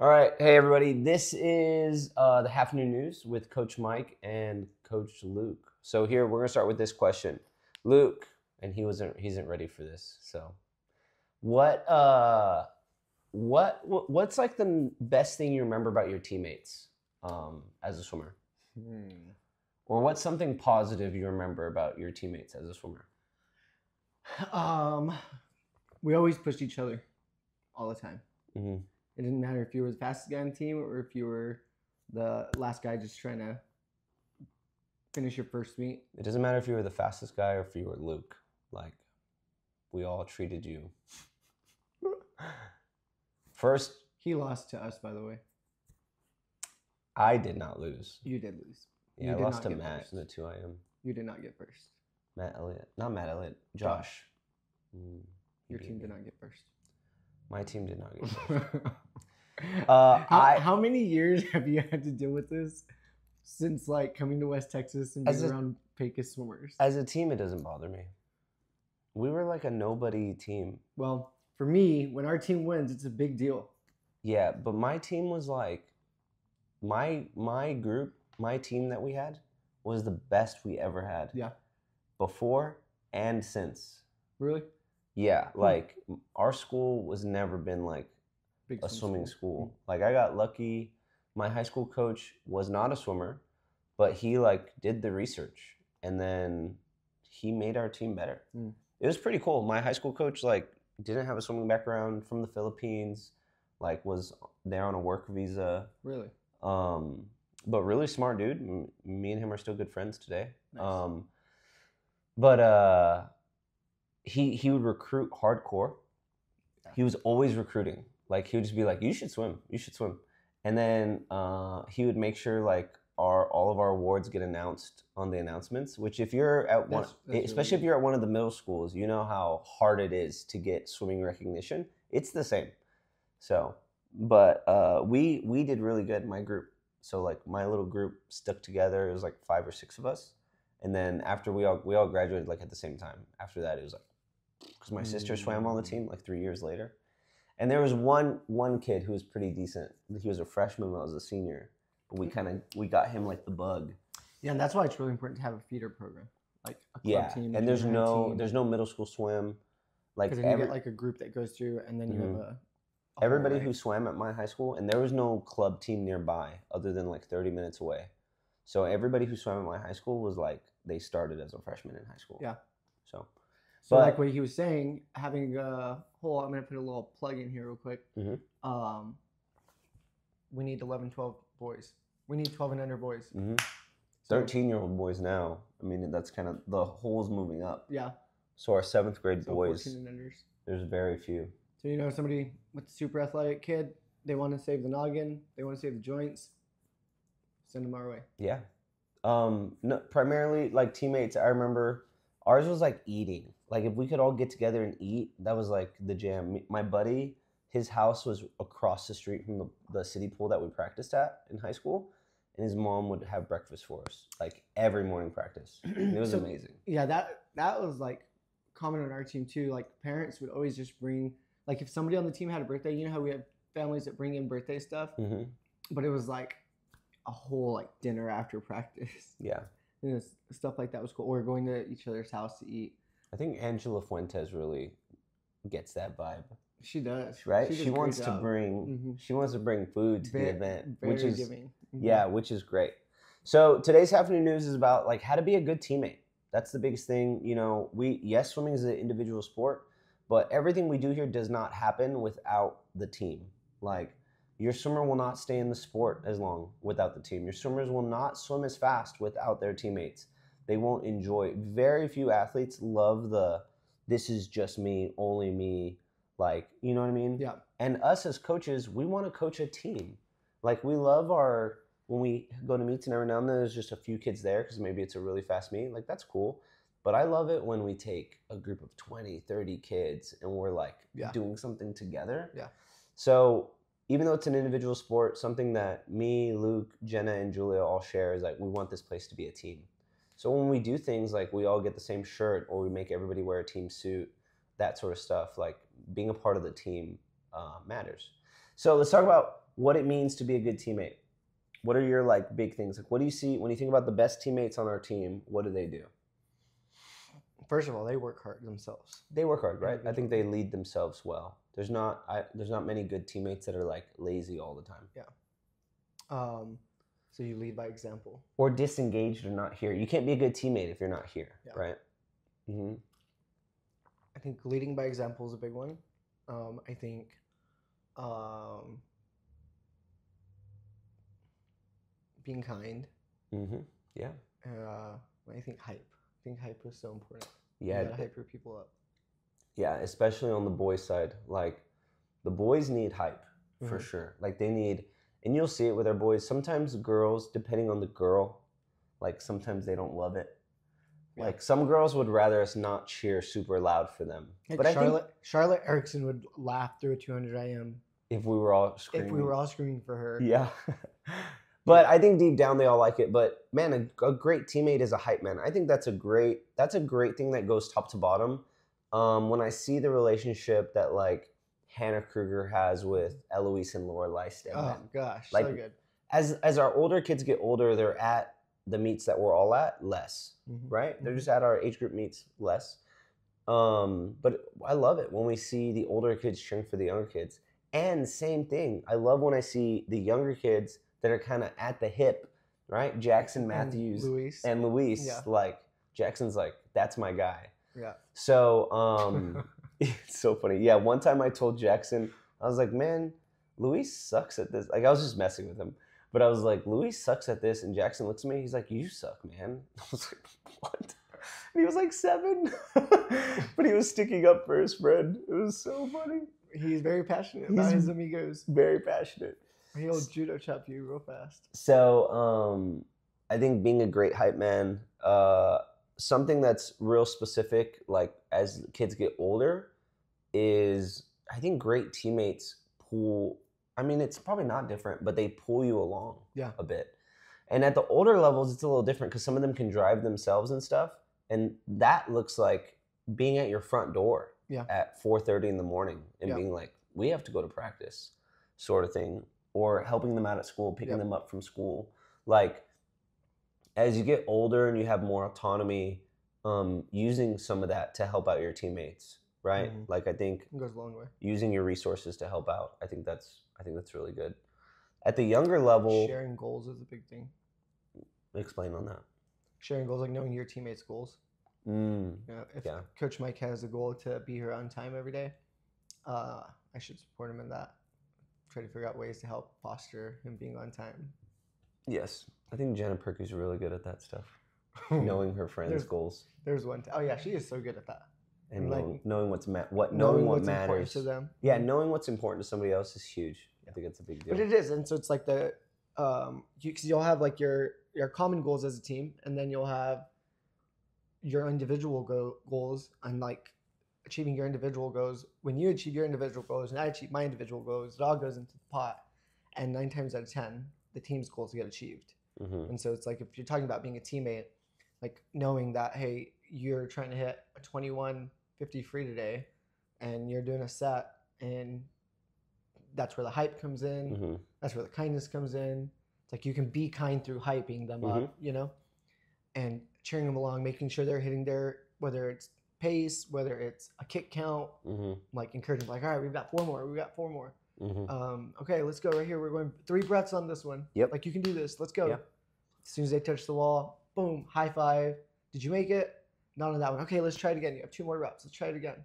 All right, hey everybody. This is the Half New News with Coach Mike and Coach Luke. So here we're gonna start with this question, Luke, and he isn't ready for this. So, what's like the best thing you remember about your teammates as a swimmer, or what's something positive you remember about your teammates as a swimmer? We always pushed each other all the time. Mm-hmm. It didn't matter if you were the fastest guy on the team or if you were the last guy just trying to finish your first meet. It doesn't matter if you were the fastest guy or if you were Luke. Like, we all treated you. First, he lost to us, by the way. I did not lose. You did lose. Yeah, I lost to Matt in the 2 IM. You did not get first. Matt Elliott. Not Matt Elliott. Josh. Your team did not get first. My team did not get first. How many years have you had to deal with this since like coming to West Texas and being around Pecos swimmers? As a team, it doesn't bother me. We were like a nobody team. Well, for me, when our team wins, it's a big deal. Yeah, but my team was like, my group, my team that we had was the best we ever had. Yeah. Before and since. Really? Yeah, like our school was never been like a swimming school. Like I got lucky. My high school coach was not a swimmer, but he like did the research and then he made our team better. It was pretty cool. My high school coach like didn't have a swimming background, from the Philippines, like was there on a work visa. Really? But really smart dude. Me and him are still good friends today. Nice. He would recruit hardcore. He was always recruiting. Like he would just be like, "You should swim. You should swim." And then he would make sure like all of our awards get announced on the announcements. Which if you're at one, especially if you're at one of the middle schools, you know how hard it is to get swimming recognition. It's the same. So, but we did really good in my group. So like my little group stuck together. It was like 5 or 6 of us. And then after we all graduated like at the same time. After that, it was like, because my sister swam on the team like 3 years later. And there was one kid who was pretty decent. He was a freshman when I was a senior. But we got him like the bug. Yeah, and that's why it's really important to have a feeder program. Like a club team. And there's no middle school swim. Like because then you get like a group that goes through and then you have everybody who swam at my high school, and there was no club team nearby other than like 30 minutes away. So everybody who swam at my high school was like, they started as a freshman in high school. Yeah. So like what he was saying, having a whole, I'm going to put a little plug in here real quick. We need 11, 12 boys. We need 12 and under boys. 13-year-old boys now. I mean, that's kind of, the hole's moving up. Yeah. So our 7th grade boys, 14 and unders. There's very few. So, you know, somebody with a super athletic kid, they want to save the noggin, they want to save the joints, send them our way. Yeah. No, primarily like teammates. I remember ours was like eating. Like if we could all get together and eat, that was like the jam. My buddy, his house was across the street from the city pool that we practiced at in high school, and his mom would have breakfast for us like every morning practice. It was amazing. Yeah, that was like common on our team too. Like parents would always just bring, like if somebody on the team had a birthday, you know how we have families that bring in birthday stuff, but it was like a whole like dinner after practice. Yeah. You know, stuff like that was cool. Or going to each other's house to eat. I think Angela Fuentes really gets that vibe. She does. Right? She wants to bring food to the event, which is giving. Yeah, which is great. So today's Half New News is about like how to be a good teammate. That's the biggest thing. You know, yes, swimming is an individual sport, but everything we do here does not happen without the team. Like your swimmer will not stay in the sport as long without the team. Your swimmers will not swim as fast without their teammates. They won't enjoy. Very few athletes love this is just me, only me. Like, you know what I mean? Yeah. And us as coaches, we want to coach a team. Like we love when we go to meets and every now and then there's just a few kids there because maybe it's a really fast meet. Like that's cool. But I love it when we take a group of 20, 30 kids and we're like doing something together. Yeah. So even though it's an individual sport, something that me, Luke, Jenna, and Julia all share is like we want this place to be a team. So when we do things like we all get the same shirt or we make everybody wear a team suit, that sort of stuff, like being a part of the team matters. So let's talk about what it means to be a good teammate. What are your like big things? Like, what do you see when you think about the best teammates on our team? What do they do? First of all, they work hard themselves. They work hard, right? I think they lead themselves well. There's not many good teammates that are like lazy all the time. Yeah. So you lead by example. Or disengaged or not here. You can't be a good teammate if you're not here, Yeah. right? Mm-hmm. I think leading by example is a big one. I think being kind. Mm-hmm. Yeah. I think hype. I think hype is so important. Yeah. You gotta hype your people up. Yeah, especially on the boys' side. Like, the boys need hype for sure. Like, they need, and you'll see it with our boys. Sometimes girls, depending on the girl, like sometimes they don't love it. Yeah. Like some girls would rather us not cheer super loud for them. Like but Charlotte Erickson would laugh through a 200 IM if we were all screaming. If we were all screaming for her. Yeah. But I think deep down they all like it. But man, a great teammate is a hype man. I think that's a great thing that goes top to bottom. When I see the relationship that like Hannah Kruger has with Eloise and Lorelai Stedman. Oh gosh, like, so good. As our older kids get older, they're at the meets that we're all at less, right? They're just at our age group meets less. But I love it when we see the older kids cheering for the younger kids. And same thing, I love when I see the younger kids that are kind of at the hip, right? Jackson Matthews and Luis. Yeah. Like Jackson's like, that's my guy. Yeah. So it's so funny. Yeah, one time I told Jackson, I was like, man, Luis sucks at this. Like I was just messing with him. But I was like, Luis sucks at this. And Jackson looks at me. He's like, you suck, man. I was like, what? And he was like 7. But he was sticking up for his friend. It was so funny. He's very passionate about his amigos. Very passionate. He'll judo chop you real fast. So I think being a great hype man, something that's real specific, like as kids get older, is I think great teammates pull. I mean, it's probably not different, but they pull you along a bit. And at the older levels, it's a little different because some of them can drive themselves and stuff. And that looks like being at your front door at 4:30 in the morning and being like, we have to go to practice sort of thing. Or helping them out at school, picking them up from school. Like, as you get older and you have more autonomy, using some of that to help out your teammates, right? Like, I think it goes a long way. Using your resources to help out, I think that's really good. At the younger level, sharing goals is a big thing. Explain on that. Sharing goals, like knowing your teammates' goals. If Coach Mike has a goal to be here on time every day, I should support him in that. Try to figure out ways to help foster him being on time. Yes. I think Jenna Perky's really good at that stuff. Knowing her friends' goals. There's one. Oh yeah, she is so good at that. And knowing what what's matters to them. Yeah, knowing what's important to somebody else is huge. I think it's a big deal. But it is, and so it's like because you'll have like your common goals as a team, and then you'll have your individual goals, and like achieving your individual goals. When you achieve your individual goals and I achieve my individual goals, it all goes into the pot. And 9 times out of 10, the team's goals get achieved. And so it's like, if you're talking about being a teammate, like knowing that, hey, you're trying to hit a 21:50 free today and you're doing a set, and that's where the hype comes in. That's where the kindness comes in. It's like you can be kind through hyping them up, and cheering them along, making sure they're hitting their, whether it's pace, whether it's a kick count, like encouraging, like, all right, we've got 4 more. Okay, let's go right here. We're going 3 breaths on this one. Like, you can do this. Let's go. As soon as they touch the wall, boom, high five. Did you make it? Not on that one. Okay, let's try it again. You have 2 more reps. Let's try it again.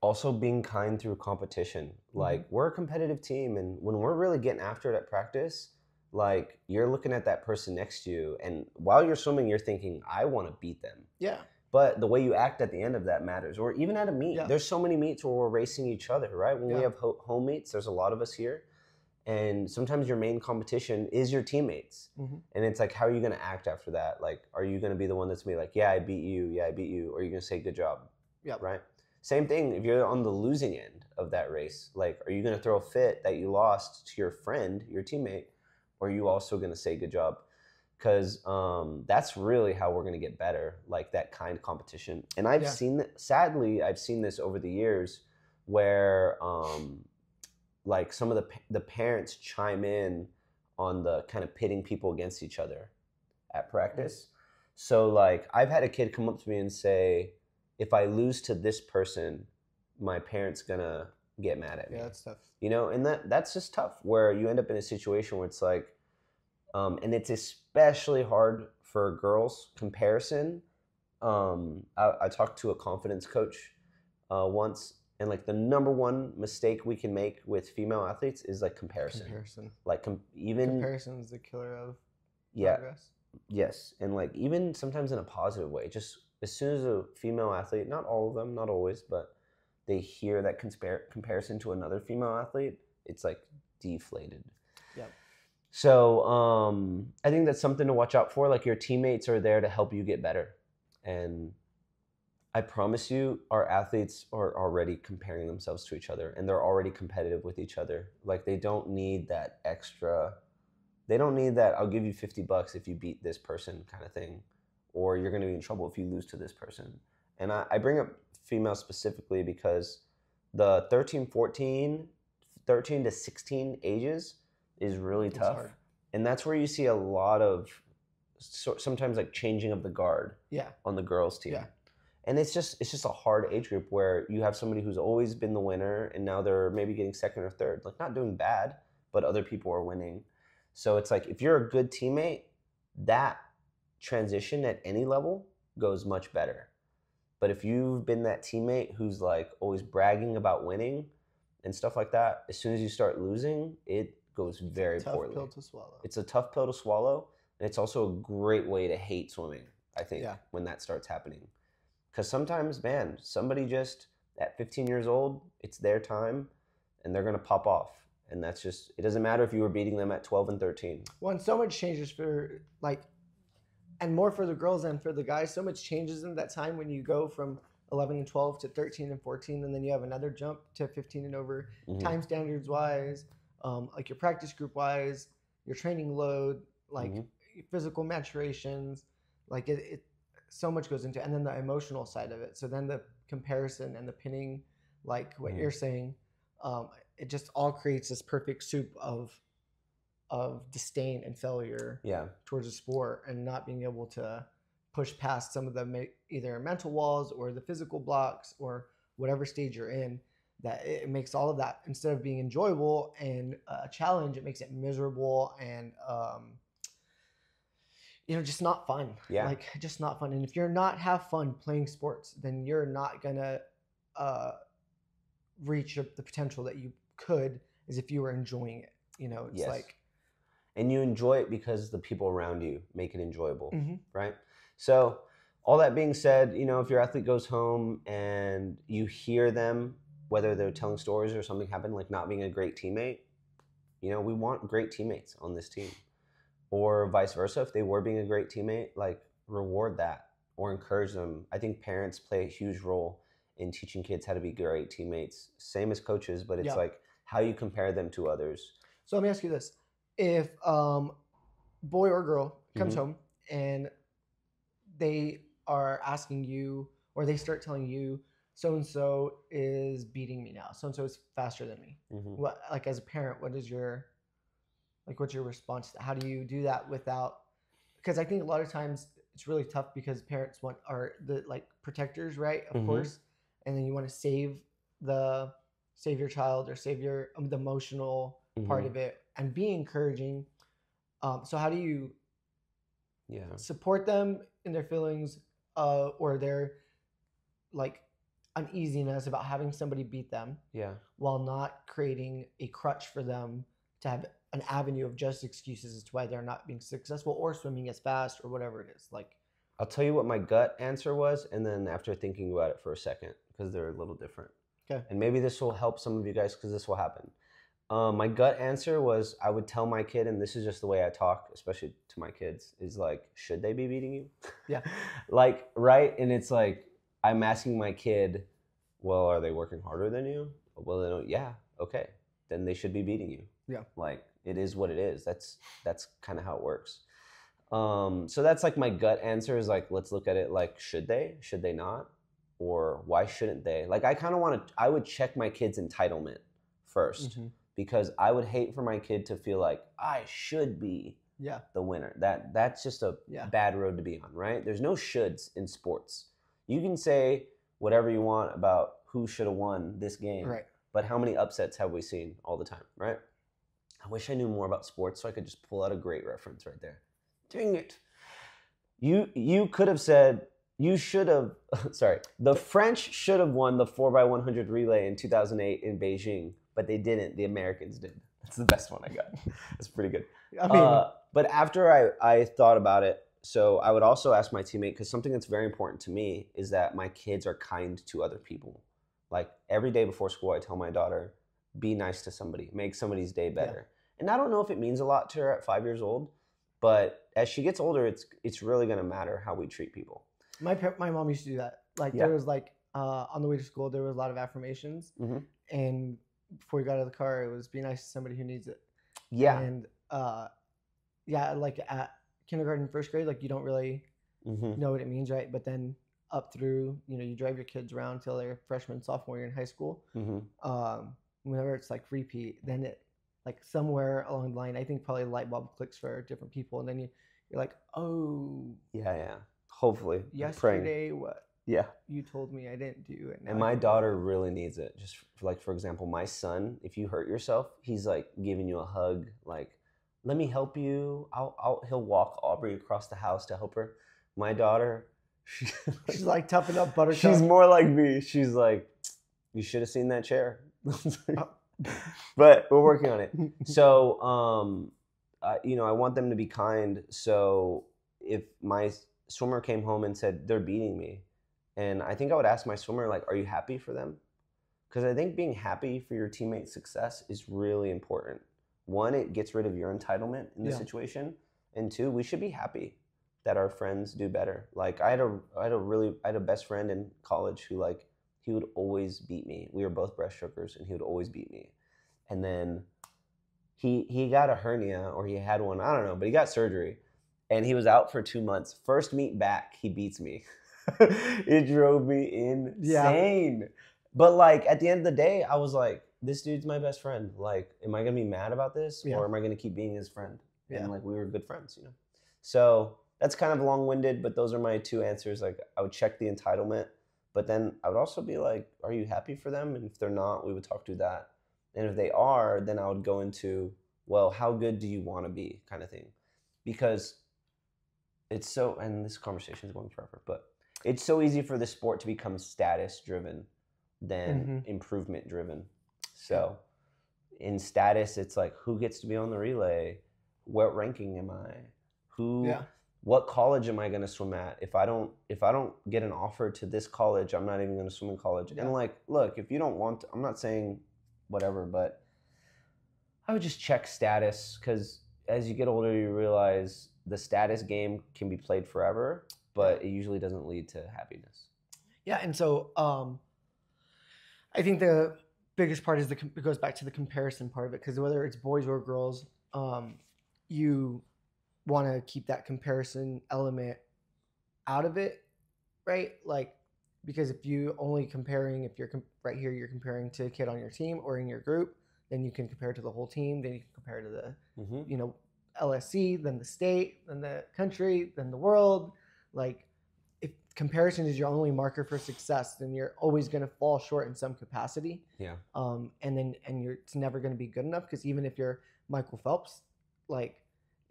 Also being kind through competition. Like, we're a competitive team, and when we're really getting after it at practice, like, you're looking at that person next to you, and while you're swimming, you're thinking, I want to beat them. Yeah. But the way you act at the end of that matters. Or even at a meet. There's so many meets where we're racing each other, right? When we have home meets, there's a lot of us here. And sometimes your main competition is your teammates. And it's like, how are you going to act after that? Like, are you going to be the one that's going to be like, yeah, I beat you. Yeah, I beat you. Or are you going to say, good job? Right? Same thing if you're on the losing end of that race. Like, are you going to throw a fit that you lost to your friend, your teammate? Or are you also going to say, good job? Because that's really how we're going to get better, like that kind of competition. And I've seen that, sadly, I've seen this over the years where like some of the parents chime in on the kind of pitting people against each other at practice. So like I've had a kid come up to me and say, if I lose to this person, my parent's gonna get mad at me. Yeah, that's tough. You know, and that's just tough where you end up in a situation where it's like, and it's especially hard for girls comparison. I talked to a confidence coach once, and like the number one mistake we can make with female athletes is like comparison. Like even comparison is the killer of progress. Yes, and like even sometimes in a positive way. Just as soon as a female athlete, not all of them, not always, but they hear that comparison to another female athlete, it's like deflated. Yep. So I think that's something to watch out for. Like your teammates are there to help you get better. And I promise you, our athletes are already comparing themselves to each other, and they're already competitive with each other. Like they don't need that extra, they don't need that I'll give you $50 if you beat this person kind of thing, or you're going to be in trouble if you lose to this person. And I bring up females specifically because the 13 to 16 ages is really tough. Hard. And that's where you see a lot of sometimes like changing of the guard on the girls team. Yeah. And it's just a hard age group where you have somebody who's always been the winner and now they're maybe getting second or third, like not doing bad, but other people are winning. So it's like if you're a good teammate, that transition at any level goes much better. But if you've been that teammate who's like always bragging about winning and stuff like that, as soon as you start losing, it goes very poorly. Tough pill to swallow. It's a tough pill to swallow, and it's also a great way to hate swimming, I think, when that starts happening. Because sometimes, man, somebody just at 15 years old, it's their time, and they're going to pop off. And that's just, it doesn't matter if you were beating them at 12 and 13. Well, and so much changes for, like, and more for the girls than for the guys. So much changes in that time when you go from 11 and 12 to 13 and 14, and then you have another jump to 15 and over, time standards wise, like your practice group wise, your training load, like physical maturations, like it so much goes into it. And then the emotional side of it. So then the comparison and the pinning, like what you're saying, it just all creates this perfect soup of disdain and failure towards the sport, and not being able to push past some of the either mental walls or the physical blocks or whatever stage you're in, that it makes all of that, instead of being enjoyable and a challenge, it makes it miserable and just not fun. Like just not fun. And if you're not have fun playing sports, then you're not gonna reach the potential that you could as if you were enjoying it. It's like, and you enjoy it because the people around you make it enjoyable, right? So all that being said, if your athlete goes home and you hear them, whether they're telling stories or something happened, like not being a great teammate, we want great teammates on this team. Or vice versa, if they were being a great teammate, like reward that or encourage them. I think parents play a huge role in teaching kids how to be great teammates, same as coaches, but it's like how you compare them to others. So let me ask you this. If boy or girl comes home and they are asking you, or they start telling you, so-and-so is beating me now, so-and-so is faster than me. What, like as a parent, what's your response to that? How do you do that without, because I think a lot of times it's really tough because parents are the like protectors, right? Of course. And then you want to save your child or save the emotional part of it and be encouraging. So how do you support them in their feelings or their like uneasiness about having somebody beat them while not creating a crutch for them to have an avenue of just excuses as to why they're not being successful or swimming as fast or whatever it is? Like, I'll tell you what my gut answer was, and then after thinking about it for a second, because they're a little different. Okay. And maybe this will help some of you guys because this will happen. My gut answer was I would tell my kid, and this is just the way I talk, especially to my kids, is like, should they be beating you? Yeah. Like, right? And it's like, I'm asking my kid, well, are they working harder than you? Well, they don't. Yeah. Okay. Then they should be beating you. Yeah. Like, it is what it is. That's kind of how it works. So that's like my gut answer is like, let's look at it like, should they not? Or why shouldn't they? Like, I kind of I would check my kid's entitlement first because I would hate for my kid to feel like I should be the winner. That's just a bad road to be on, right? There's no shoulds in sports. You can say whatever you want about who should have won this game, Right. but how many upsets have we seen all the time, right? I wish I knew more about sports so I could just pull out a great reference right there. Dang it. You could have said, you should have, sorry, the French should have won the 4x100 relay in 2008 in Beijing, but they didn't. The Americans did. That's the best one I got. That's pretty good. I mean, but after I thought about it, so I would also ask my teammate, because something that's very important to me is that my kids are kind to other people. Like every day before school, I tell my daughter, be nice to somebody, make somebody's day better. And I don't know if it means a lot to her at 5 years old, but as she gets older, it's really going to matter how we treat people. My mom used to do that. Like there was like on the way to school, there was a lot of affirmations, and before we got out of the car, it was be nice to somebody who needs it. Yeah. And like at kindergarten, first grade, like you don't really know what it means, right? But then up through, you drive your kids around till they're freshman, sophomore year in high school. Whenever it's like repeat, then it like somewhere along the line, I think probably a light bulb clicks for different people, and then you're like, oh, yeah. Hopefully, yesterday, praying. what? Yeah, you told me I didn't do it. And my daughter really needs it. Just like, for example, my son, if you hurt yourself, he's like giving you a hug, like, let me help you. He'll walk Aubrey across the house to help her. My daughter, she's like toughing up Buttercup. She's more like me. She's like, you should have seen that chair. But we're working on it. So, I want them to be kind. So if my swimmer came home and said they're beating me, and I think I would ask my swimmer, like, are you happy for them? Because I think being happy for your teammate's success is really important. One, it gets rid of your entitlement in the situation, and two, we should be happy that our friends do better. Like I had a best friend in college who, like, he would always beat me. We were both breaststrokers, and he would always beat me. And then he got a hernia, or he had one, I don't know, but he got surgery, and he was out for 2 months. First meet back, he beats me. It drove me insane. Yeah. But like at the end of the day, I was like, this dude's my best friend. Like, am I gonna be mad about this, or am I gonna keep being his friend? And like, we were good friends, So that's kind of long-winded, but those are my two answers. Like, I would check the entitlement, but then I would also be like, are you happy for them? And if they're not, we would talk through that. And if they are, then I would go into, well, how good do you want to be, kind of thing. Because it's so, and this conversation is going forever, but it's so easy for the sport to become status-driven than improvement-driven. So in status, it's like, who gets to be on the relay? What ranking am I? What college am I going to swim at? If I don't get an offer to this college, I'm not even going to swim in college. And like, look, if you don't want to, I'm not saying whatever, but I would just check status, because as you get older, you realize the status game can be played forever, but it usually doesn't lead to happiness. Yeah, and so I think the biggest part is it goes back to the comparison part of it, because whether it's boys or girls, you want to keep that comparison element out of it, right? Like, because if you only comparing, if you're right here, you're comparing to a kid on your team or in your group, then you can compare to the whole team. Then you can compare to the, LSC, then the state, then the country, then the world. Like, if comparison is your only marker for success, then you're always going to fall short in some capacity. Yeah. It's never going to be good enough, because even if you're Michael Phelps, like,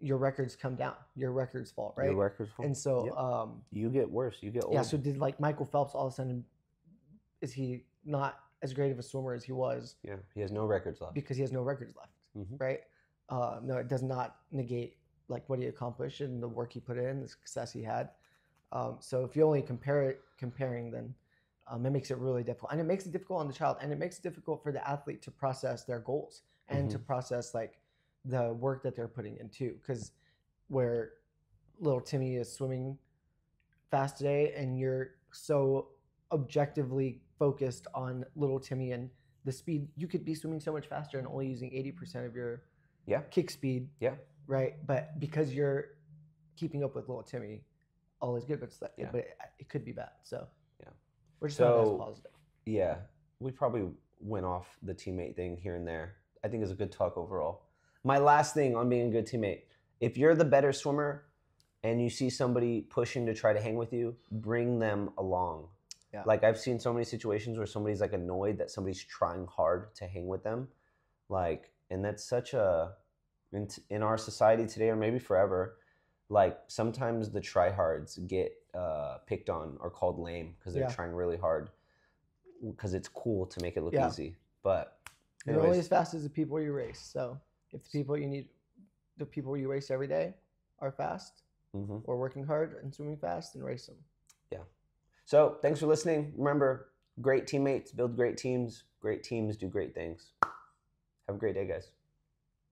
your records come down, your records fall, right? Your records fall. And so you get worse, you get older. Yeah, so did like Michael Phelps all of a sudden, is he not as great of a swimmer as he was? Yeah, he has no records left. Because he has no records left, right? No, it does not negate like what he accomplished and the work he put in, the success he had. So if you only comparing, then it makes it really difficult. And it makes it difficult on the child, and it makes it difficult for the athlete to process their goals and to process like the work that they're putting in too. Because where little Timmy is swimming fast today, and you're so objectively focused on little Timmy and the speed, you could be swimming so much faster and only using 80% of your kick speed. Yeah. Right. But because you're keeping up with little Timmy, all is good, but it could be bad. So we're just not as positive. Yeah, we probably went off the teammate thing here and there. I think is a good talk overall. My last thing on being a good teammate: if you're the better swimmer and you see somebody pushing to try to hang with you, bring them along. Yeah. Like I've seen so many situations where somebody's like annoyed that somebody's trying hard to hang with them, like, and that's such a in our society today, or maybe forever. Like sometimes the tryhards get picked on or called lame because they're trying really hard because it's cool to make it look easy. But you're only as fast as the people you race. So if the people you race every day are fast or working hard and swimming fast, then race them. Yeah. So thanks for listening. Remember, great teammates build great teams. Great teams do great things. Have a great day, guys.